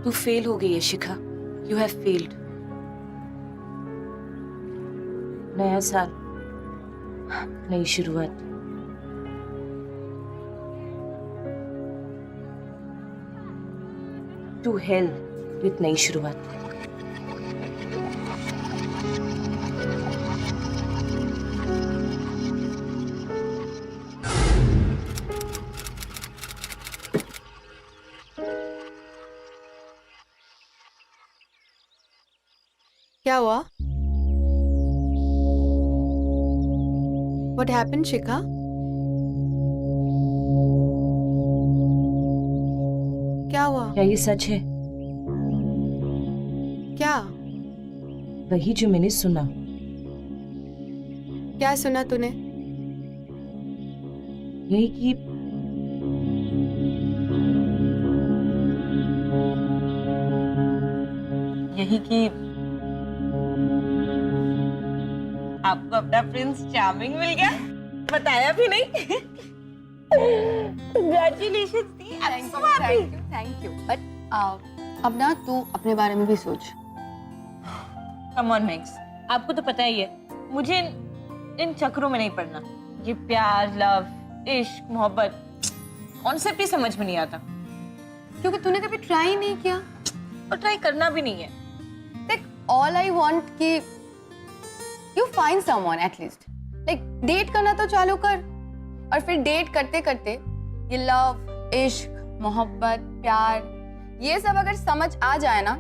तू फेल हो गई है शिखा। You have failed. नया साल, नई शुरुआत। टू हेल विथ नई शुरुआत। क्या हुआ? What happened, शिखा? क्या हुआ? क्या ये सच है? क्या? वही जो मैंने सुना। क्या सुना तूने? यही कि आपको अपना प्रिंस चार्मिंग मिल गया, बताया भी नहीं। Congratulations the, I'm so happy. Thank you. But अब ना तू अपने बारे में भी सोच। Come on Max, आपको तो पता ही है, मुझे इन चक्रों में नहीं पड़ना। ये प्यार, लव, इश्क, मोहब्बत कॉन्सेप्ट ही समझ में नहीं आता। क्योंकि तूने कभी ट्राई नहीं किया और ट्राई करना भी नहीं है। देख, all I want कि you find someone at least. Like date करना तो चालू कर, और फिर डेट करते करते ये लव, इश्क, मोहब्बत, प्यार, ये सब अगर समझ आ जाए ना,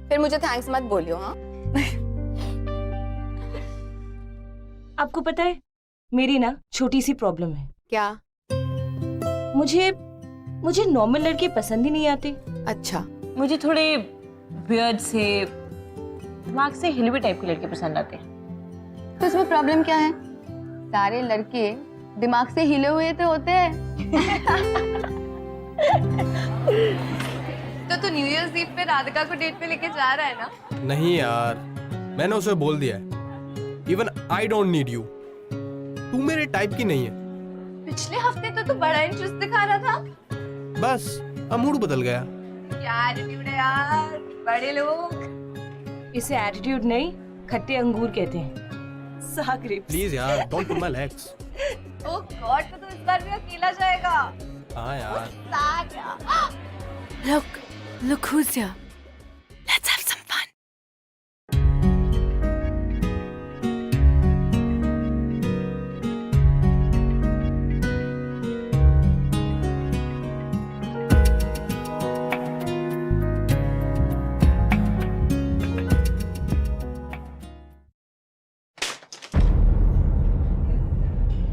फिर मुझे थैंक्स मत बोलियो। हाँ आपको पता है मेरी ना छोटी सी प्रॉब्लम है। क्या? मुझे नॉर्मल लड़के पसंद ही नहीं आते। अच्छा, मुझे थोड़े वियर्ड से, दिमाग से हिल हुए टाइप के लड़के पसंद आते हैं। तो इसमें प्रॉब्लम क्या है? सारे लड़के दिमाग से हिले हुए तो होते हैं। तो तू न्यू ईयर्स ईव पे राधिका को डेट पे लेके जा रहा है ना? नहीं यार, मैंने उसे बोल दिया है। Even I don't need you. तू मेरे टाइप की नहीं है। पिछले हफ्ते तो तू बड़ा इंटरेस्ट दिखा रहा था। बस अब मूड बदल गया। क्या एटीट्यूड है यार, बड़े लोग। इसे एटीट्यूड नहीं, खट्टे अंगूर कहते हैं। साग ग्रेप्स। प्लीज यार, don't pull my legs. Oh God, तो तू इस बार भी अकेला जाएगा? हाँ यार। साग यार। Look who's here. Let's have some fun.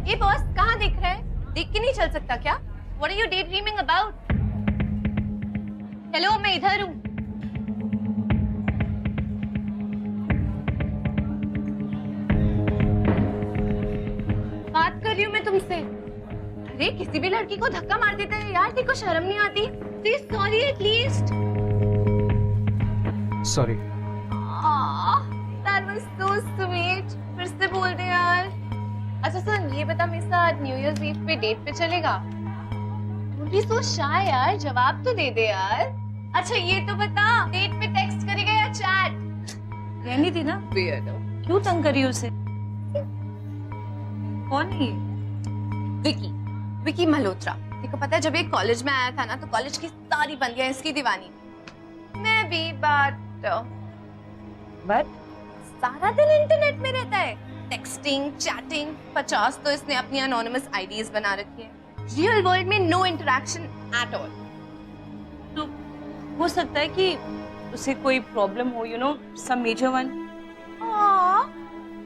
ये बॉस कहाँ दिख रहा है? देख के नहीं चल सकता क्या? What are you daydreaming about? Hello, मैं इधर हूँ। बात कर रही हूँ मैं तुमसे। अरे किसी भी लड़की को धक्का मार देते हैं यार, तेरे को शर्म नहीं आती? Please sorry at least. Sorry. That was so sweet. फिर से बोल दे यार। अच्छा सुन, ये बता मेरे साथ न्यू ईयर्स ईव पे डेट पे चलेगा? तुम भी so shy यार, जवाब तो दे दे यार। अच्छा ये तो बता, डेट पे टेक्स्ट करेगा या चैट? रहनी थी ना, Weirdo. क्यों तंग करी उसे? कौन है ये? विकी मल्होत्रा। देखो पता है, जब ये कॉलेज में आया था ना, तो कॉलेज की सारी बंदियां इसकी दीवानी। मैं भी, बट सारा दिन इंटरनेट में रहता है, टेक्सटिंग, चैटिंग। 50 तो इसने अपनी अनोनिमस आईडीज बना रखी है। रियल वर्ल्ड में नो इंटरेक्शन एट ऑल। तो हो सकता है कि उसे कोई प्रॉब्लम हो, you know, some major one.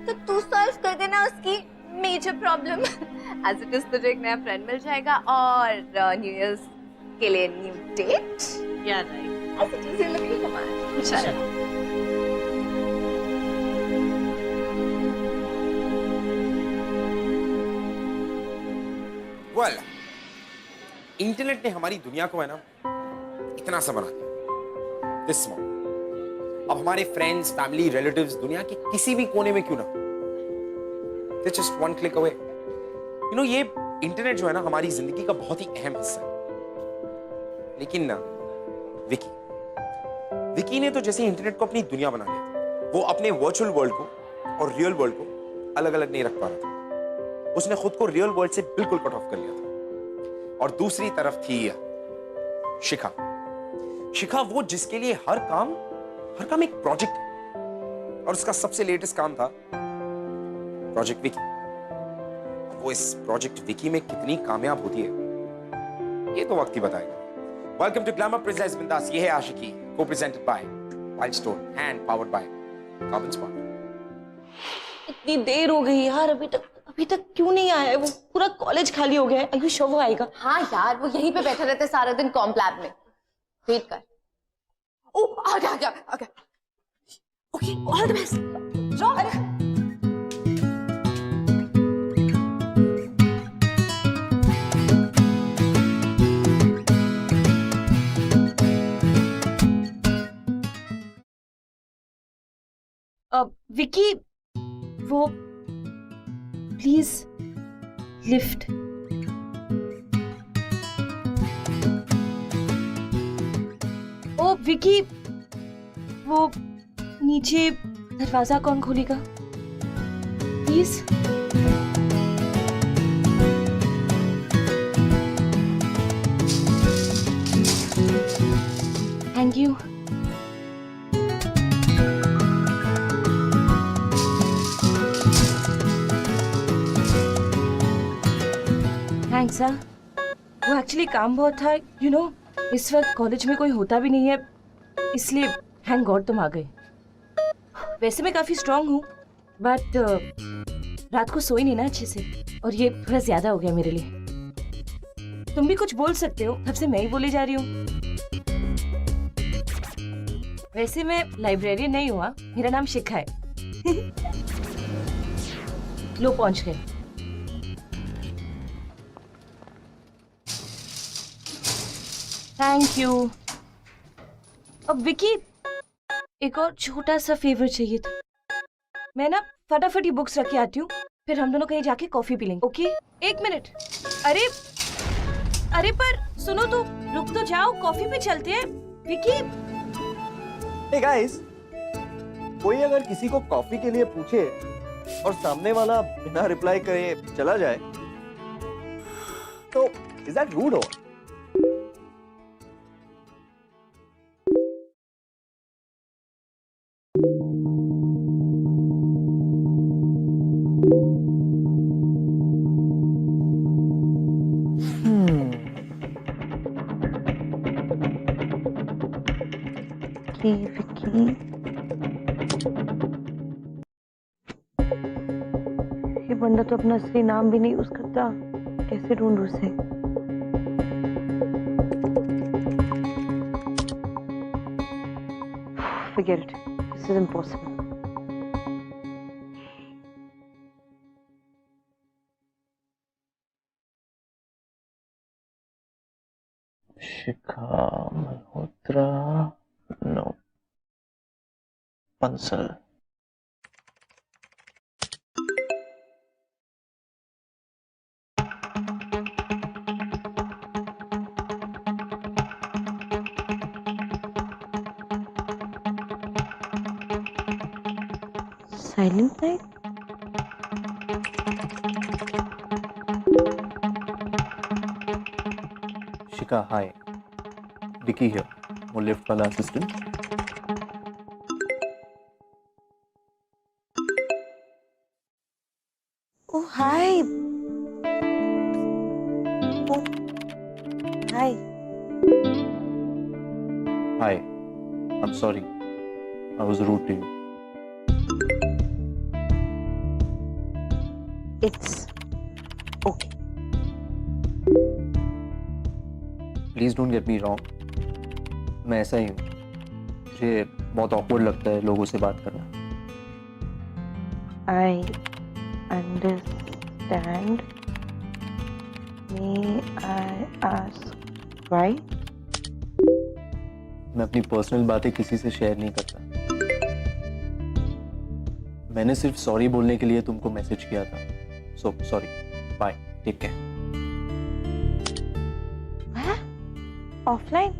तो तू सॉल्व कर देना उसकी major problem. As it is तुझे एक नया फ्रेंड मिल जाएगा, और न्यू ईयर्स के लिए new date. Yeah right. As it is you looking कमाल। चलो। वेल, इंटरनेट ने हमारी दुनिया को है ना इतना सा बना दिया दिस स्मॉल। अब हमारे फ्रेंड्स, फैमिली, रिलेटिव्स दुनिया के किसी भी कोने में क्यों ना, they just one click away. You know, ये इंटरनेट जो है ना हमारी जिंदगी का बहुत ही अहम हिस्सा है। लेकिन ना विकी, विकी ने तो जैसे इंटरनेट को अपनी दुनिया बना लिया था, वो अपने वर्चुअल वर्ल्ड को और रियल वर्ल्ड को अलग अलग नहीं रख पा रहा था। उसने खुद को रियल वर्ल्ड से बिल्कुल कट ऑफ कर लिया था। और दूसरी तरफ थी शिखा। शिखा वो जिसके लिए हर काम एक प्रोजेक्ट है, और उसका सबसे लेटेस्ट काम था प्रोजेक्ट विकी। वो इस प्रोजेक्ट विकी में कितनी कामयाब होती है ये तो वक्त ही बताएगा। वेलकम टू ग्लैमर प्रेजेंट्स बिंदास। ये है आशिकी, को presented by wild stone and powered by carbon spot. इतनी देर हो गई यार, अभी तक क्यों नहीं आया है? वो पूरा कॉलेज खाली हो गया है। आर यू श्योर वो आएगा? हाँ यार, वो यहीं पे बैठा रहता है सारा दिन कॉम्प लैब में। वेट कर। ओ आ गया। Okay, all the best. Vicky, वो प्लीज लिफ्ट। ओ विकी, वो नीचे दरवाजा कौन खोलेगा please? Thank you. Thanks sir. वो एक्चुअली काम बहुत था, यू नो, इस वक्त कॉलेज में कोई होता भी नहीं है, इसलिए थैंक गॉड तुम आ गए। वैसे मैं काफी स्ट्रांग हूँ, बट रात को सोई नहीं ना अच्छे से, और ये थोड़ा ज्यादा हो गया मेरे लिए। तुम भी कुछ बोल सकते हो, तब से मैं ही बोले जा रही हूँ। वैसे मैं लाइब्रेरियन नहीं हुआ, मेरा नाम शिखा है। लो पहुंच गए। Thank you. अब विकी, एक और छोटा सा फेवर चाहिए था। मैं ना फटाफट ये बुक्स रख के आती हूँ, फिर हम दोनों कहीं जाके कॉफी पी लेंगे। ओके? एक मिनट। अरे पर सुनो तो, रुक तो जाओ, कॉफी पे चलते हैं। विकी। हे गाइस, कोई अगर किसी को कॉफी के लिए पूछे और सामने वाला बिना रिप्लाई करे चला जाए तो इज दैट रूड? और विकी, ये बंदा तो अपना असली नाम भी नहीं यूज करता, कैसे ढूंढूं उसे? Forget it. This is impossible. Shikha Malhotra, no, Bansal. Silent night? Shikha, hi, Vicky here, वो लिफ्ट वाला assistant. Oh, hi. Oh, hi. Hi, I'm sorry, I was rude to you. It's okay. Please don't get me wrong, मैं ऐसा ही हूँ, मुझे बहुत awkward लगता है लोगों से बात करना। I understand. May I ask why? मैं अपनी पर्सनल बातें किसी से शेयर नहीं करता। मैंने सिर्फ सॉरी बोलने के लिए तुमको मैसेज किया था। So sorry, bye, take care. Offline?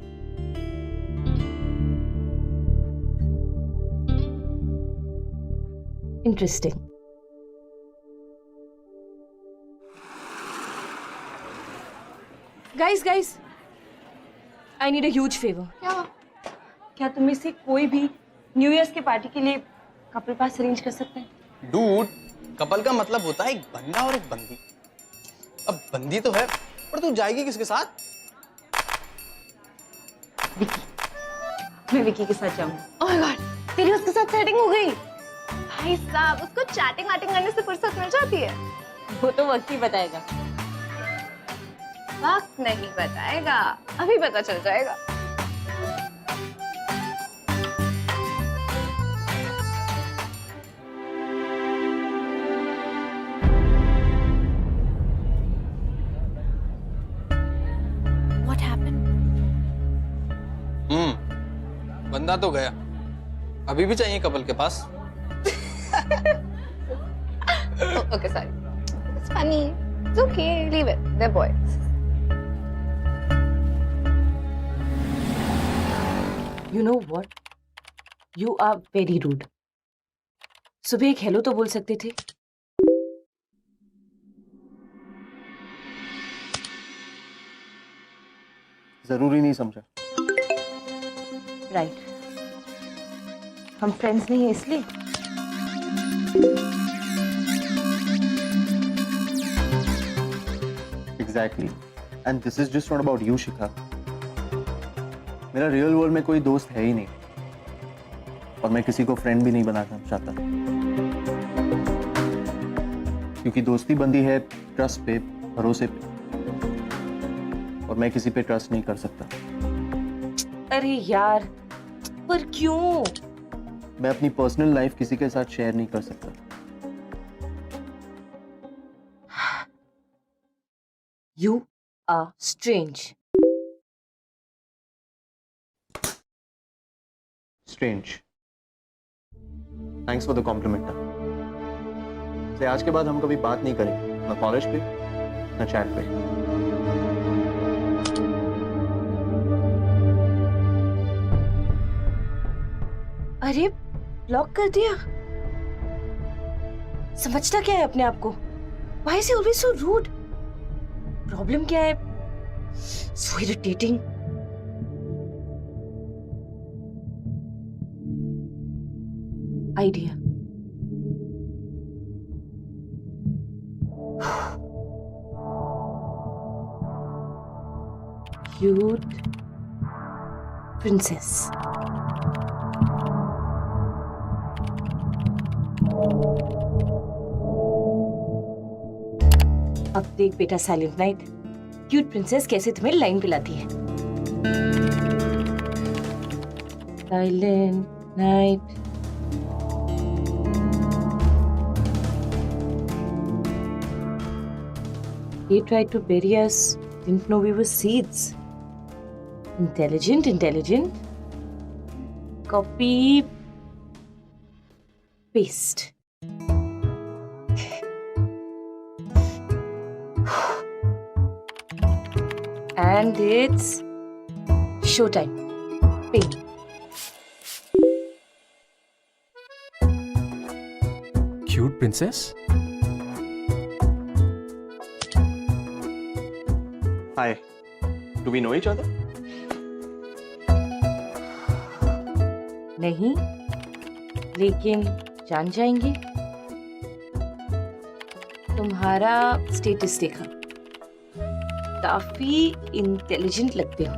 Interesting. Guys, I need a huge favour. क्या तुम में से कोई भी न्यू ईयर्स के पार्टी के लिए कपल पास अरेंज कर सकते हैं? डूड, कपल का मतलब होता है एक बंदा और एक बंदी। अब बंदी तो है, पर तू जाएगी किसके साथ? मैं विकी के साथ जाऊंगी। ओह माय गॉड, तेरी उसके साथ सेटिंग हो गई? भाई साहब, उसको चैटिंग वैटिंग करने से फुर्सत मिल जाती है। वो तो वक्त ही बताएगा। वक्त नहीं बताएगा, अभी पता चल जाएगा। What happened? बंदा तो गया, अभी भी चाहिए कपल के पास। Oh, okay, sorry. It's funny. It's okay. Leave it. They're boys. You know what? You are very rude. सुबह एक हेलो तो बोल सकते थे। जरूरी नहीं समझा। राइट, हम फ्रेंड्स नहीं हैं इसलिए। Exactly, and this is just not about you Shikha. मेरा रियल वर्ल्ड में कोई दोस्त है ही नहीं, और मैं किसी को फ्रेंड भी नहीं बनाना चाहता, क्योंकि दोस्ती बंधी है ट्रस्ट पे, भरोसे पे, और मैं किसी पे ट्रस्ट नहीं कर सकता। अरे यार, पर क्यों? मैं अपनी पर्सनल लाइफ किसी के साथ शेयर नहीं कर सकता। You are strange. Strange. Thanks for the compliment. से आज के बाद हम कभी बात नहीं करेंगे, ना कॉलेज पे, ना चैट पे। अरे ब्लॉक कर दिया? समझता क्या है अपने आप को? Why is he always so rude? Problem क्या है? So irritating. Idea. Cute princess. अब देख बेटा साइलेंट नाइट, क्यूट प्रिंसेस कैसे तुम्हें लाइन पिलाती है। Silent night. They tried to bury us, didn't know we were seeds. Intelligent. Copy, paste. And it's showtime. Ping. Cute princess? Hi. Do we know each other? नहीं, लेकिन जान जाएंगे। तुम्हारा status देखा, काफी इंटेलिजेंट लगते हो।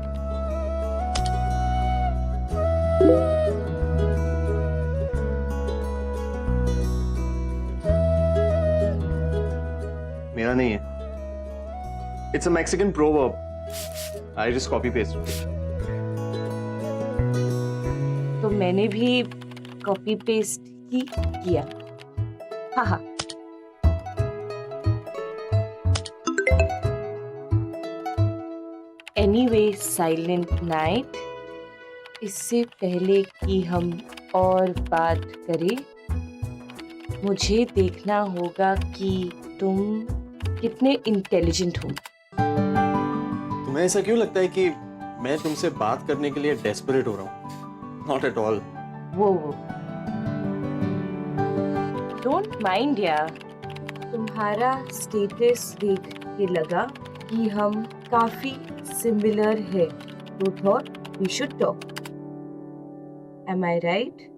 मेरा नहीं है। It's a Mexican proverb. I just copy pasted it. तो मैंने भी कॉपी पेस्ट ही किया। हाँ। Anyway, साइलेंट नाइट, इससे पहले कि हम और बात करें, मुझे देखना होगा कि तुम कितने इंटेलिजेंट हो। तुम्हें ऐसा क्यों लगता है कि मैं तुमसे बात करने के लिए डेस्परेट हो रहा हूँ? Not at all. वो डोंट माइंड यार, तुम्हारा स्टेटस देख के लगा कि हम काफी सिमिलर है, तो thought we should talk. Am I right?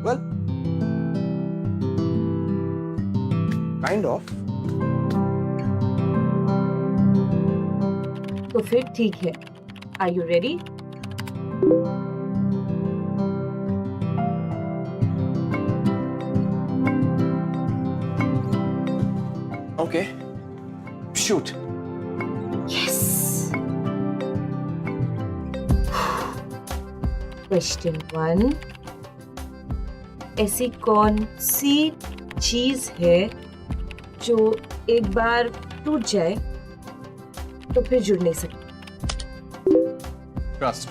Well, kind of. तो फिर ठीक है, are you ready? Okay. Shoot. Question 1, ऐसी कौन सी चीज है जो एक बार टूट जाए तो फिर जुड़ नहीं सकती? ट्रस्ट।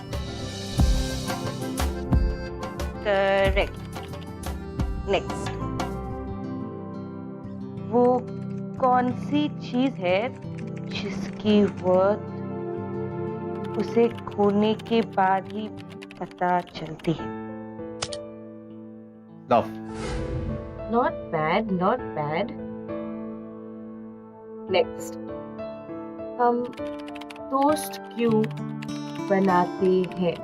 करेक्ट। नेक्स्ट, वो कौन सी चीज है जिसकी वर्थ उसे खोने के बाद ही पता चलती है? Love. Not bad, not bad. Next, हम टोस्ट क्यों बनाते हैं?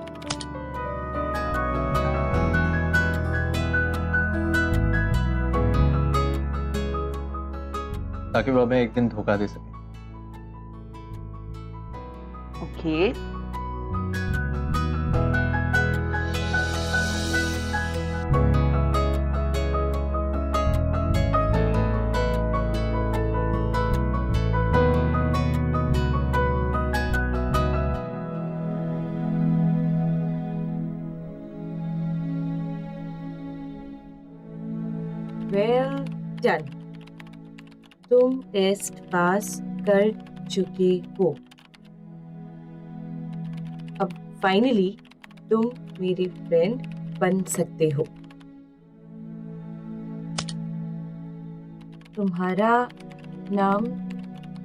ताकि वो हमें एक दिन धोखा दे सके। ओके, वेल डन, तुम टेस्ट पास कर चुके हो। अब फाइनली तुम मेरी फ्रेंड बन सकते हो। तुम्हारा नाम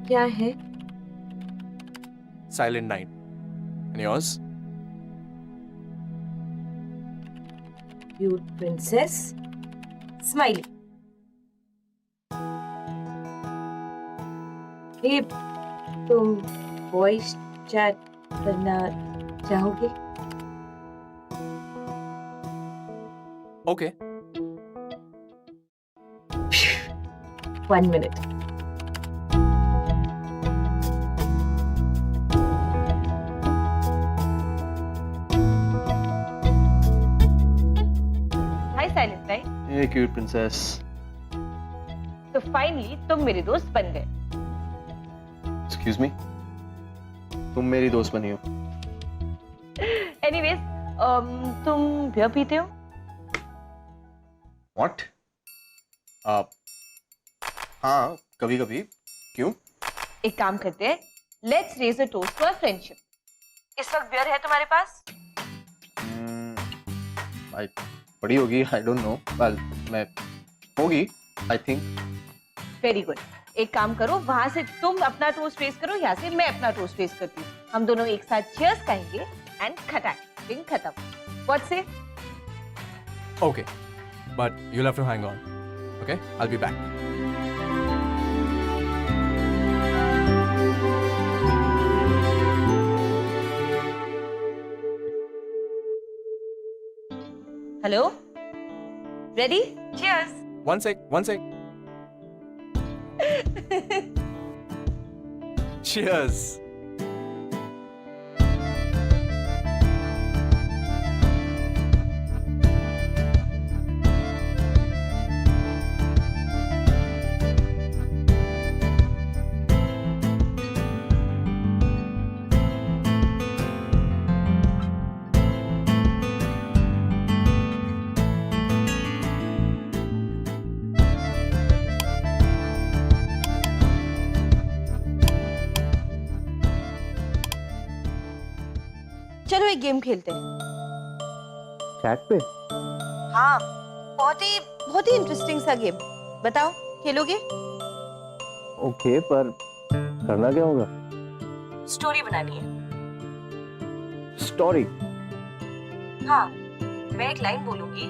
क्या है? Silent Night. And yours? Cute princess smiley. Hey, तुम वॉइस चैट करना चाहोगे? Okay. 1 minute. Hi silent night. ये क्यूट प्रिंसेस। तो फाइनली तुम मेरे दोस्त बन गए। एक्सक्यूज मी, तुम मेरी दोस्त बनी हो। एनीवेज, तुम बियर पीते हो? व्हाट? हाँ, कभी कभी। क्यों? एक काम करते हैं, let's raise a toast to our friendship. इस वक्त बियर है तुम्हारे पास? आई पड़ी होगी, आई डोंट नो। वेल, मैं होगी, आई थिंक। Very good. एक काम करो, वहां से तुम अपना टोस्ट रेस करो, यहाँ से मैं अपना टोस्ट रेस करती हूँ। हम दोनों एक साथ चीयर्स कहेंगे एंड ड्रिंक खत्म। व्हाट से? Okay. But you'll have to hang on. Okay? I'll be back. Hello, ready? Cheers. One sec. Cheers. चलो एक गेम खेलते हैं। चैट पे? हाँ, बहुत ही इंटरेस्टिंग सा गेम। बताओ, खेलोगे? ओके, पर करना क्या होगा? स्टोरी बनानी है। स्टोरी? हाँ, मैं एक लाइन बोलूंगी,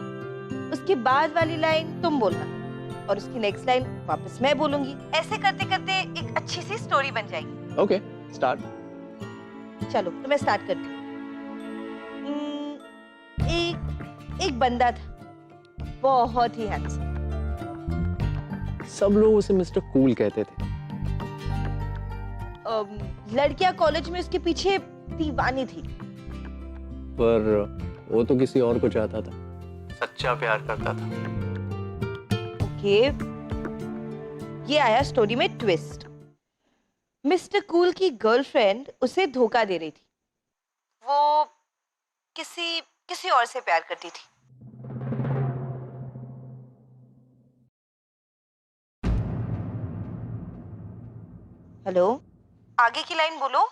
उसके बाद वाली लाइन तुम बोलना और उसकी नेक्स्ट लाइन वापस मैं बोलूंगी। ऐसे करते करते एक अच्छी सी स्टोरी बन जाएगी। Okay, start. चलो तो मैं स्टार्ट करती हूँ। एक बंदा था, बहुत ही हैंडसम। सब लोग उसे मिस्टर कूल कहते थे। लड़कियां कॉलेज में उसके पीछे दीवानी थी। पर वो तो किसी और को चाहता था, सच्चा प्यार करता था। ओके, ये आया स्टोरी में ट्विस्ट। मिस्टर कूल की गर्लफ्रेंड उसे धोखा दे रही थी। वो किसी और से प्यार करती थी। हेलो, आगे की लाइन बोलो।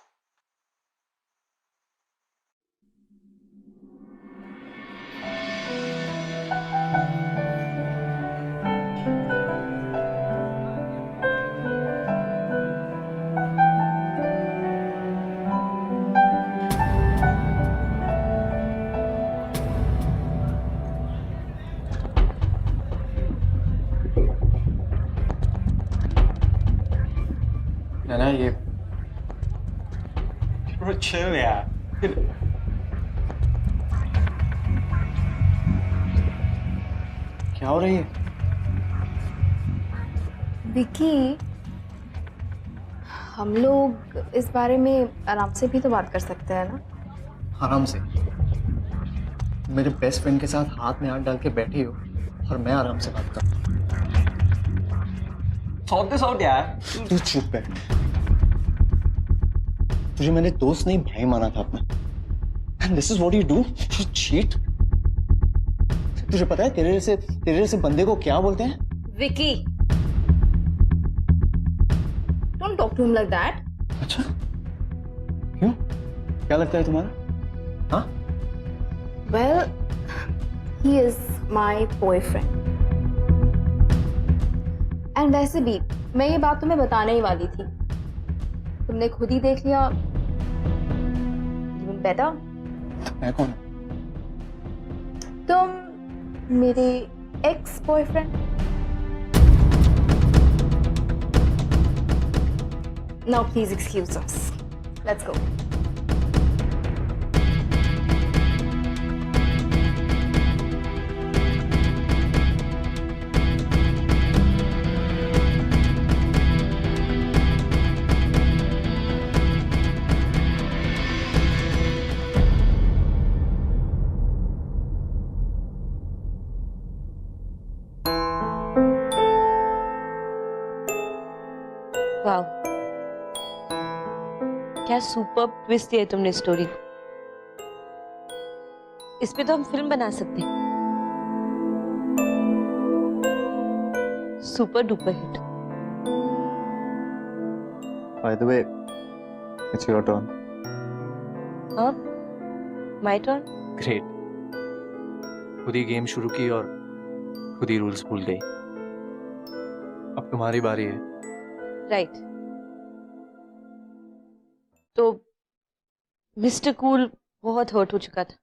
ना ये chill यार। क्या हो रही है? विकी, हम लोग इस बारे में आराम से भी तो बात कर सकते हैं ना? आराम से? मेरे बेस्ट फ्रेंड के साथ हाथ में हाथ डाल के बैठी हो और मैं आराम से बात कर। सॉर्ट दिस आउट यार। तू चुप बैठ। तुझे मैंने दोस्त नहीं भाई माना था अपना। And this is what you do? You cheat? तुझे पता है तेरे जैसे बंदे को क्या बोलते हैं? Vicky, don't talk to him like that. अच्छा, क्यों? क्या लगता है तुम्हारा? हाँ? Well, he is my boyfriend. And वैसे भी मैं ये बात तुम्हें बताने ही वाली थी, तुमने खुद ही देख लिया। Even better. मैं कौन? तुम मेरे ex boyfriend. Now please excuse us. Let's go. वाह, क्या सुपर ट्विस्ट दिया तुमने स्टोरी को। इस पे तो हम फिल्म बना सकते हैं। Super duper hit. By the way, it's your turn. हाँ, माय टर्न। ग्रेट। खुद ही गेम शुरू की और खुद ही रूल्स भूल गई। अब तुम्हारी बारी है। राइट। तो मिस्टर कूल बहुत हर्ट हो चुका था,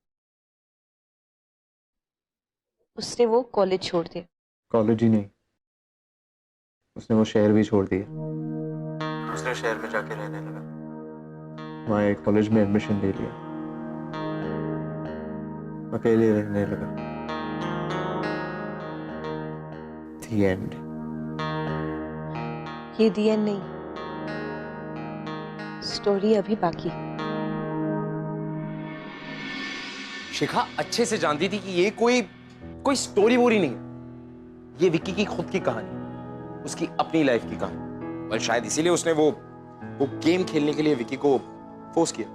उसने वो कॉलेज छोड़ दिया। कॉलेज ही नहीं, उसने वो शहर भी छोड़ दिया। दूसरे शहर में जाके रहने लगा। वहाँ एक कॉलेज में एडमिशन ले लिया, अकेले रहने लगा। The end. ये दी एंड नहीं, स्टोरी अभी बाकी। शिखा अच्छे से जानती थी कि ये कोई स्टोरी वोरी नहीं है। ये विक्की की खुद की कहानी, उसकी अपनी लाइफ की कहानी। और शायद इसीलिए उसने वो गेम खेलने के लिए विक्की को फोर्स किया।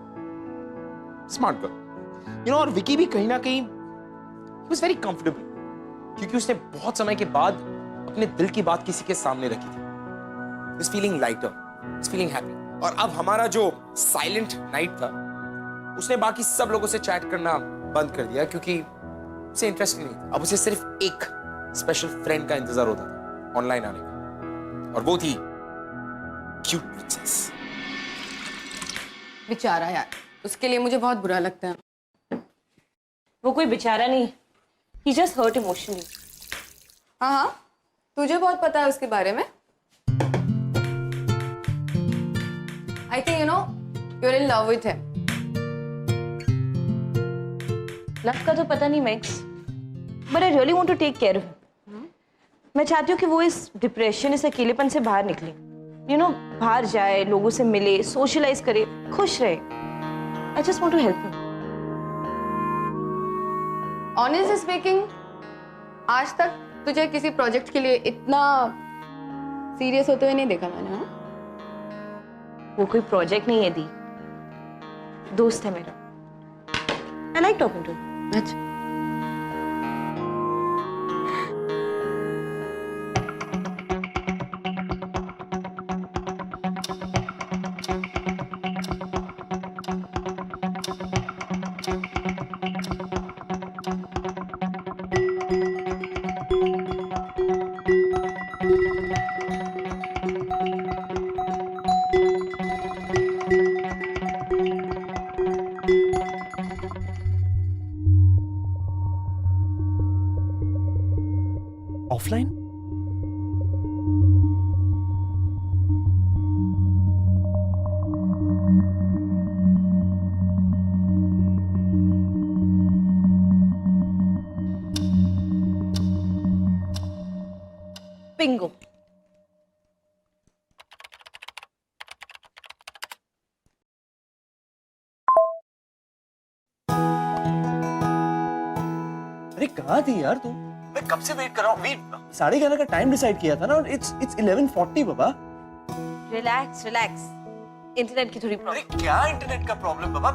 स्मार्ट गर्ल, और विक्की भी कहीं ना कहीं he was very comfortable, क्योंकि उसने बहुत समय के बाद अपने दिल की बात किसी के सामने रखी थी। He was feeling lighter, he was feeling happy. और अब हमारा जो साइलेंट नाइट था, उसने बाकी सब लोगों से चैट करना बंद कर दिया, क्योंकि उसे इंटरेस्ट नहीं था। अब उसे सिर्फ एक स्पेशल फ्रेंड का इंतजार होता था ऑनलाइन आने का, और वो थी क्यूट प्रिंसेस। बेचारा यार, उसके लिए मुझे बहुत बुरा लगता है। वो कोई बेचारा नहीं, He just hurt emotionally. हाँ हाँ, तुझे बहुत पता है उसके बारे में. I think you know you're in love with him. Love का तो पता नहीं Max, but I really want to take care of him. मैं चाहती हूँ कि वो इस डिप्रेशन, इस अकेलेपन से बाहर निकले. यू नो, बाहर जाए, लोगों से मिले, सोशलाइज करे, खुश रहे. I just want to help him. Honestly speaking, आज तक तुझे किसी प्रोजेक्ट के लिए इतना सीरियस होते हुए नहीं देखा मैंने. हाँ? वो कोई प्रोजेक्ट नहीं है दी, दोस्त है मेरा. I like talking to him. अच्छा. ऑफलाइन? बिंगो. अरे कहाँ थी यार तू? मैं कब से वेट कर रहा हूँ. 11:30 का टाइम डिसाइड किया था ना, और it's 11:40 Baba. Relax relax. Internet की थोड़ी अरे प्रॉब्लम. क्या इंटरनेट का प्रॉब्लम बाबा?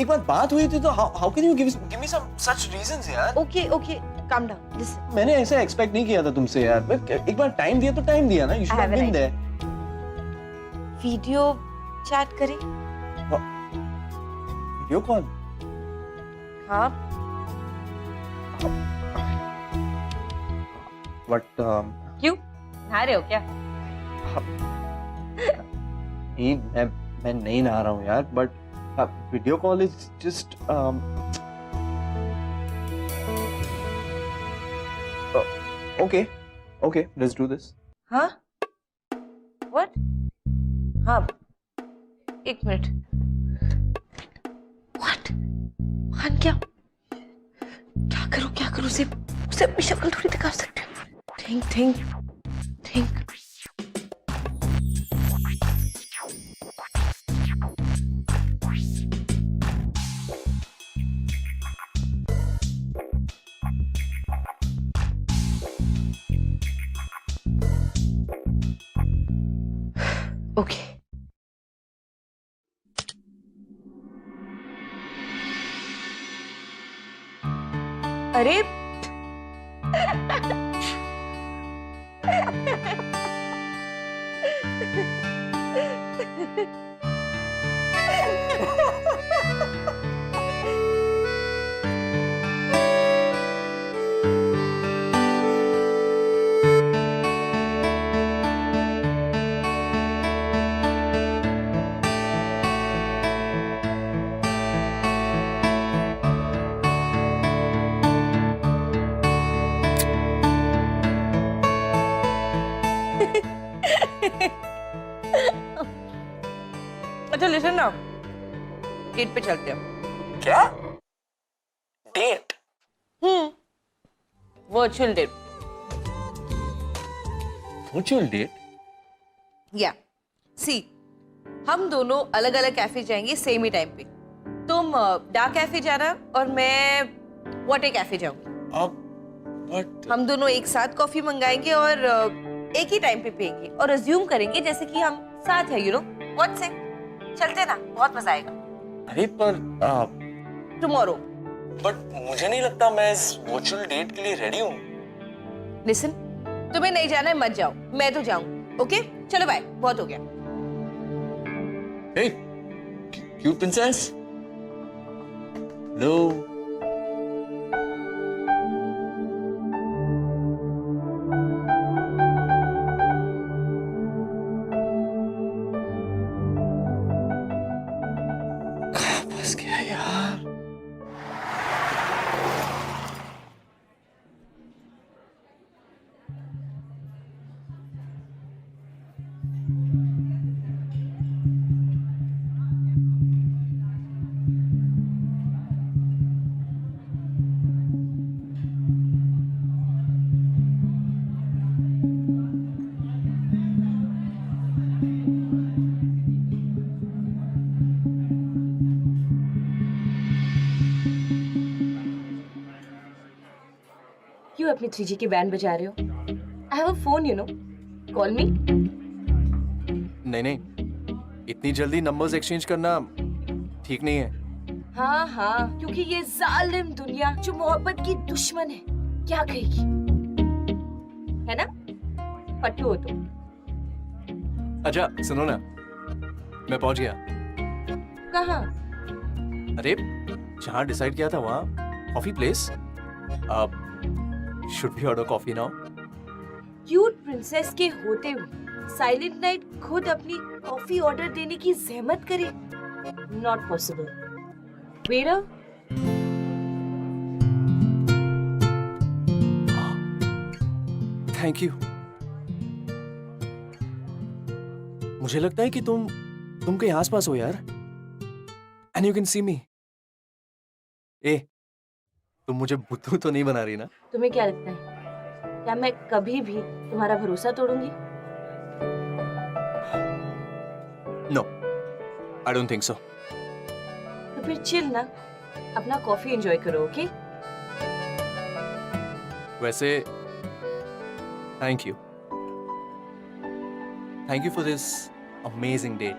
एक बार बात हुई थी तो how can you give me some such reasons यार. Okay okay, calm down. Listen. मैंने ऐसे एक्सपेक्ट नहीं किया था तुमसे यार. मैं एक बार टाइम दिया तो टाइम दिया ना. You should I have have been an there. Video chat करें? Video call? हाँ. बट क्यों, नहा रहे हो क्या? नहीं, मैं नहीं नहा रहा हूँ यार. But video call is just okay okay, let's do this. हाँ. व्हाट? हाँ. एक मिनट. व्हाट? हाँ, क्या क्या करूँ, क्या करूँ? उसे उसे अपनी शक्ल थोड़ी दिखा सकते हैं. Think think think. ओके. अरे अच्छा लिसन ना, डेट पे चलते हैं. क्या? Date? Virtual date. Virtual date? या सी, हम दोनों अलग अलग कैफे जाएंगे सेम ही टाइम पे. तुम डार्क कैफे जाना और मैं वाटर कैफे जाऊंगी. बट हम दोनों एक साथ कॉफी मंगाएंगे और एक ही टाइम पे पियेंगे और अज्यूम करेंगे जैसे कि हम साथ है. यू नो व्हाट से? चलते ना, बहुत मजा आएगा. अरे पर टुमारो. बट मुझे नहीं लगता मैं इस वर्चुअल डेट के लिए रेडी हूँ. लिसन, तुम्हें नहीं जाना है मत जाओ, मैं तो जाऊंगी. ओके चलो बाय, बहुत हो गया. Hey, cute princess. Hello. फंस गया यार. अपनी 3G की बैंड बजा रहे हो? I have a phone, you know, call मी। नहीं नहीं, इतनी जल्दी नंबर्स एक्सचेंज करना ठीक नहीं है। हाँ हाँ, क्योंकि ये जालिम दुनिया जो मोहब्बत की दुश्मन है, क्या कहेगी, है ना? पट्टू हो तुम। अच्छा सुनो ना, मैं पहुंच गया। कहाँ? अरे जहाँ डिसाइड किया था वहाँ, कॉफी प्लेस। अब should we order coffee now? Cute princess के होते हुए साइलेंट नाइट खुद अपनी कॉफी ऑर्डर देने की जहमत करे? Not possible. Waiter, thank you. मुझे लगता है कि तुम कहीं आसपास हो यार। एंड यू कैन सी मी। ए, तुम मुझे बुद्धू तो नहीं बना रही ना? तुम्हें क्या लगता है, क्या मैं कभी भी तुम्हारा भरोसा तोड़ूंगी? No, I don't think so. तो फिर चिल ना, अपना कॉफी एंजॉय करो, ओके? वैसे thank you for this amazing date.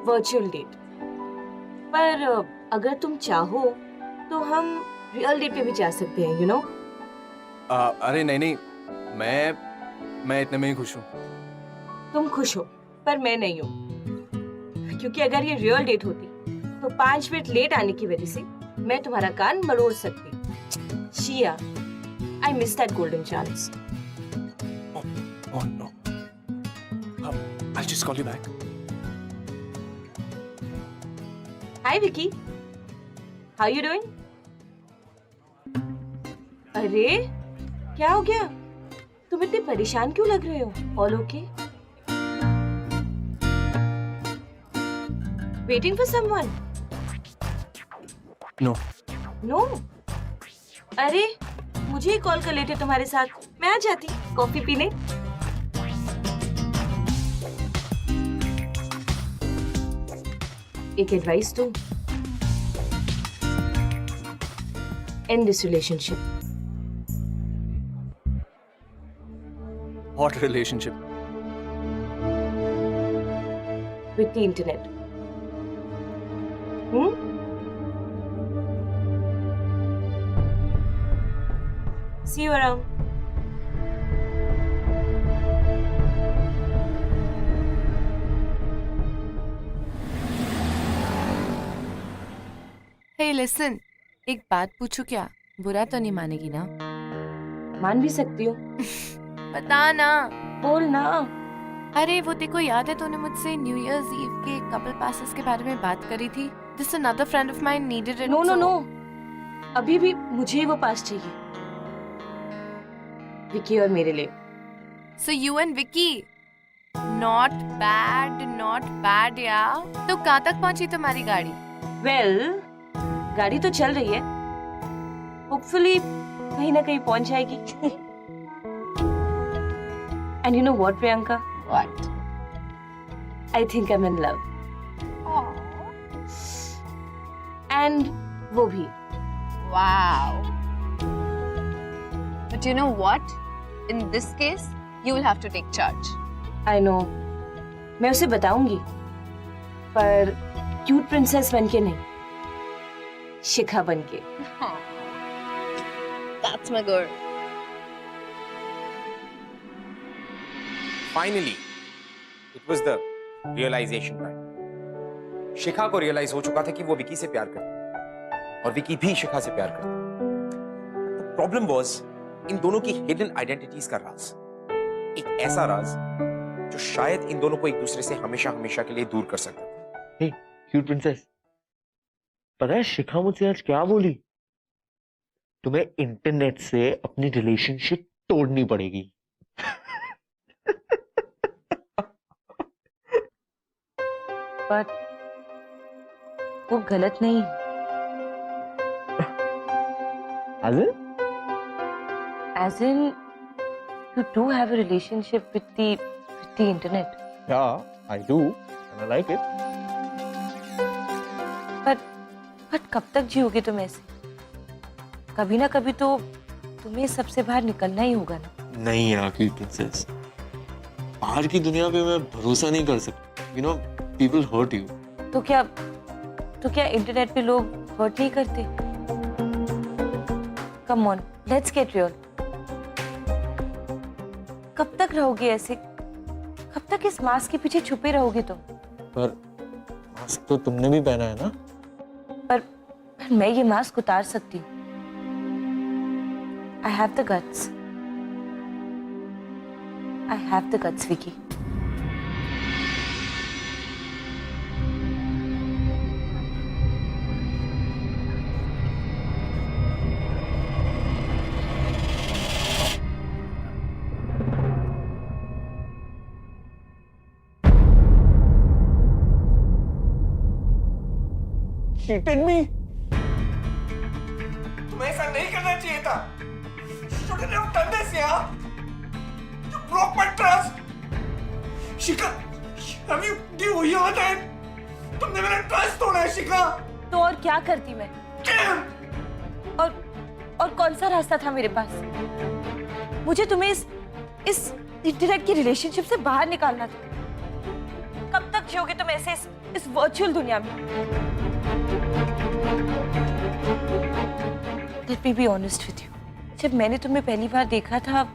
Virtual date. पर अगर तुम चाहो तो हम रियल डेट पे भी जा सकते हैं, यू नो? अरे नहीं नहीं, मैं इतने में ही खुश हूँ। तुम खुश हो पर मैं नहीं हूँ, क्योंकि अगर ये रियल डेट होती तो 5 मिनट लेट आने की वजह से मैं तुम्हारा कान मरोड़ सकती। शिया, I miss that golden chance. Oh no. I'll just call you back. Hi Vicky, how you doing? अरे क्या हो गया, तुम इतने परेशान क्यों लग रहे हो? All okay? Waiting for someone? No. No? अरे मुझे ही कॉल कर लेते तुम्हारे साथ, मैं आ जाती कॉफी पीने। एक एडवाइस दूं, and this relationship. What relationship? With the internet. See you around. Hey listen, एक बात पूछूं क्या? बुरा तो नहीं मानेगी ना? मान भी सकती हो, बता ना। बोल ना। अरे वो देखो, याद है तूने मुझसे न्यू ईयर्स ईव के कपल पासेस के बारे में बात करी थी? This another friend of mine needed it. No no no, अभी भी मुझे ही वो पास चाहिए, विकी और मेरे लिए। So you and Vicky, not bad यार। तो कहाँ तक पहुंची तुम्हारी गाड़ी? वेल, गाड़ी तो चल रही है, होपफुली कहीं ना कहीं पहुंच जाएगी। And you know what Priyanka, What? I think I am in love. And वो भी। Wow. But you know what? In this case, you will have to take charge. I know, मैं उसे बताऊंगी, पर क्यूट प्रिंसेस बनके नहीं, शिखा बनके। That's my girl. Finally it was the realisation time. Shikha को रियलाइज हो चुका था कि वो विकी से प्यार करती और विकी भी शिखा से प्यार करता। द प्रॉब्लम वाज इन दोनों की हिडन आइडेंटिटीज का राज, एक ऐसा राज जो शायद इन दोनों को एक दूसरे से हमेशा हमेशा के लिए दूर कर सकता था। हे क्यूट प्रिंसेस, पता है शिखा मुझसे आज क्या बोली? तुम्हें इंटरनेट से अपनी रिलेशनशिप तोड़नी पड़ेगी। बट वो गलत नहीं। As in, you do have a relationship with the internet. Yeah, I do, and I like it. But कब तक जियोगे तुम ऐसे? कभी ना कभी तो तुम्हें सबसे बाहर निकलना ही होगा ना। नहीं यार की प्रिंसेस, बाहर की दुनिया पे मैं भरोसा नहीं कर सकता। You know people hurt you. तो क्या इंटरनेट पे लोग हर्ट नहीं करते? Come on, let's get real. कब तक रहोगे ऐसे? कब तक इस मास्क के पीछे छुपे रहोगे तुम? पर मास्क तो तुमने भी पहना है ना। पर मैं ये मास्क उतार सकती हूँ। I have the guts. I have the guts, Vicky. cheated me? तुम्हें ऐसा नहीं करना चाहिए था। Shouldn't have done this, yeah? You broke my trust. Shikha, have you do you hear that? तुमने मेरा ट्रस्ट तोड़ा है शिखा। तो और क्या करती मैं? और कौन सा रास्ता था मेरे पास? मुझे तुम्हें इस इंटरनेट की रिलेशनशिप से बाहर निकालना था। कब तक जियोगे तुम ऐसे इस वर्चुअल दुनिया में? Let me be honest with you. जब मैंने तुम्हें पहली बार देखा था तब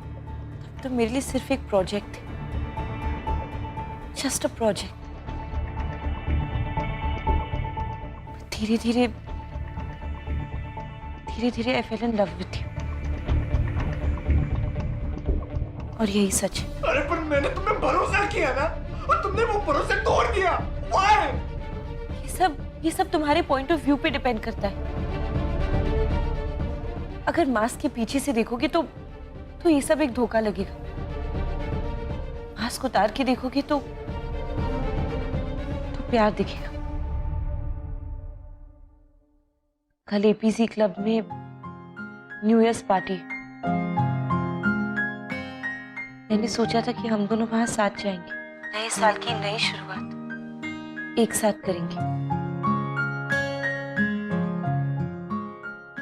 तुम मेरे लिए सिर्फ एक प्रोजेक्ट थे। Just a project. धीरे धीरे I fell in love with you. और यही सच है। अरे पर मैंने तुम्हें भरोसा किया ना, और तुमने वो भरोसा तोड़ दिया। Why? ये सब तुम्हारे पॉइंट ऑफ व्यू पे डिपेंड करता है। अगर मास्क के पीछे से देखोगे तो ये सब एक धोखा लगेगा। मास्क उतार के देखोगे तो प्यार दिखेगा। कल एपीसी क्लब में न्यू ईयर्स पार्टी। मैंने सोचा था कि हम दोनों वहां साथ जाएंगे, नए साल की नई शुरुआत एक साथ करेंगे।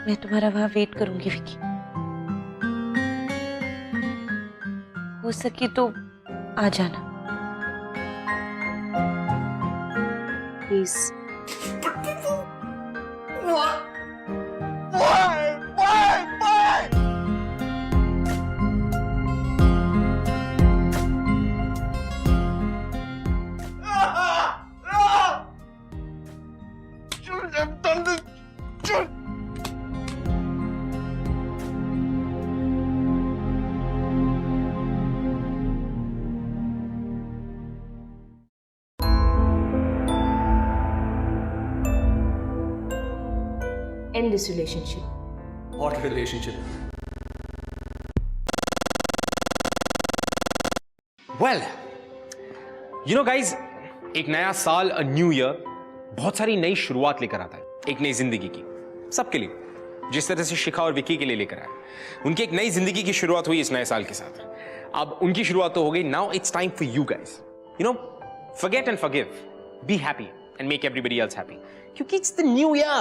मैं तुम्हारा वहां वेट करूंगी विकी। हो सके तो आ जाना please. End this relationship. What relationship? Well, you know guys, एक नया साल, a new year, बहुत सारी नई शुरुआत लेकर आता है, एक नई जिंदगी की, सबके लिए, जिस तरह से शिखा और विकी के लिए लेकर आया। उनकी एक नई जिंदगी की शुरुआत हुई इस नए साल के साथ। अब उनकी शुरुआत तो हो गई। Now it's time for you guys. You know, forget and forgive, be happy and make everybody else happy. क्योंकि it's the new year.